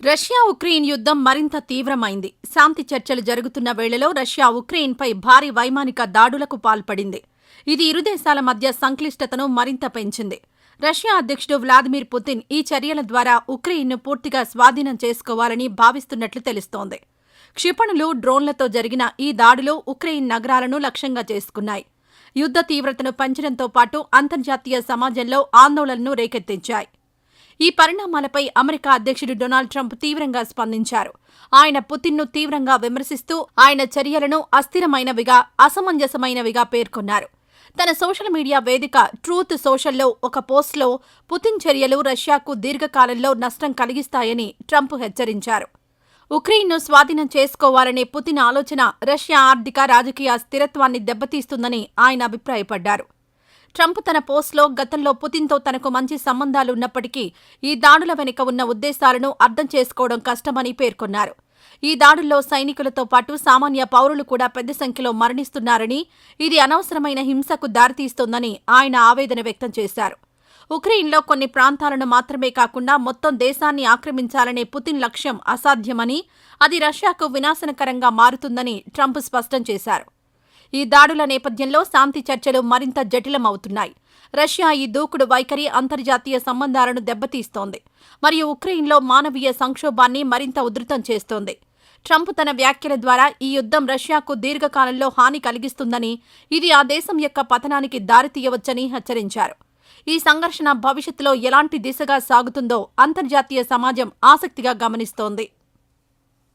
Russia Ukraine యుద్ధం మరింత తీవ్రమైంది. శాంతి చర్చలు జరుగుతున్న వేళలో రష్యా ఉక్రెయిన్పై భారీ వైమానిక దాడులకు పాల్పడింది. ఇది ఇరు దేశాల మధ్య సంక్లిష్టతను మరింత పెంచింది. రష్యా అధ్యక్షుడు వ్లాదిమిర్ పుతిన్ ఈ చర్యల ద్వారా ఉక్రెయిన్ను పూర్తిగా స్వాధీనం చేసుకోవాలని భావిస్తున్నట్లు తెలుస్తోంది. క్షిపణులు, డ్రోన్లతో జరిగిన ఈ దాడులు ఉక్రెయిన్ నగరాలను లక్ష్యంగా చేసుకున్నాయి. యుద్ధ తీవ్రతను పెంచడంతో పాటు అంతర్జాతీయ సమాజంలో ఆందోళనను రేకెత్తించాయి. ఈ పరిణామాలపై అమెరికా అధ్యక్షుడు డొనాల్డ్ ట్రంప్ తీవ్రంగా స్పందించారు. ఆయన పుతిన్ను తీవ్రంగా విమర్శిస్తూ ఆయన చర్యలను అస్థిరమైనవిగా, అసమంజసమైనవిగా పేర్కొన్నారు. తన సోషల్ మీడియా వేదిక ట్రూత్ సోషల్లో ఒక పోస్ట్లో పుతిన్ చర్యలు రష్యాకు దీర్ఘకాలంలో నష్టం కలిగిస్తాయని ట్రంప్ హెచ్చరించారు. ఉక్రెయిన్ను స్వాధీనం చేసుకోవాలనే పుతిన్ ఆలోచన రష్యా ఆర్థిక, రాజకీయ స్థిరత్వాన్ని దెబ్బతీస్తుందని ఆయన అభిప్రాయపడ్డారు. ట్రంప్ తన పోస్ట్లో గతంలో పుతిన్తో తనకు మంచి సంబంధాలున్నప్పటికీ ఈ దాడుల వెనుక ఉన్న ఉద్దేశాలను అర్థం చేసుకోవడం కష్టమని పేర్కొన్నారు. ఈ దాడుల్లో సైనికులతో పాటు సామాన్య పౌరులు కూడా పెద్ద సంఖ్యలో మరణిస్తున్నారని, ఇది అనవసరమైన హింసకు దారితీస్తోందని ఆయన ఆవేదన వ్యక్తం చేశారు. ఉక్రెయిన్లో కొన్ని ప్రాంతాలను మాత్రమే కాకుండా మొత్తం దేశాన్ని ఆక్రమించాలనే పుతిన్ లక్ష్యం అసాధ్యమని, అది రష్యాకు వినాశనకరంగా మారుతుందని ట్రంప్ స్పష్టం చేశారు. ఈ దాడుల నేపథ్యంలో శాంతి చర్చలు మరింత జటిలమవుతున్నాయి. రష్యా ఈ దూకుడు వైఖరి అంతర్జాతీయ సంబంధాలను దెబ్బతీస్తోంది మరియు ఉక్రెయిన్లో మానవీయ సంక్షోభాన్ని మరింత ఉధృతం చేస్తోంది. ట్రంప్ తన వ్యాఖ్యల ద్వారా ఈ యుద్ధం రష్యాకు దీర్ఘకాలంలో హాని కలిగిస్తుందని, ఇది ఆ దేశం యొక్క పతనానికి దారితీయవచ్చని హెచ్చరించారు. ఈ సంఘర్షణ భవిష్యత్తులో ఎలాంటి దిశగా సాగుతుందో అంతర్జాతీయ సమాజం ఆసక్తిగా గమనిస్తోంది.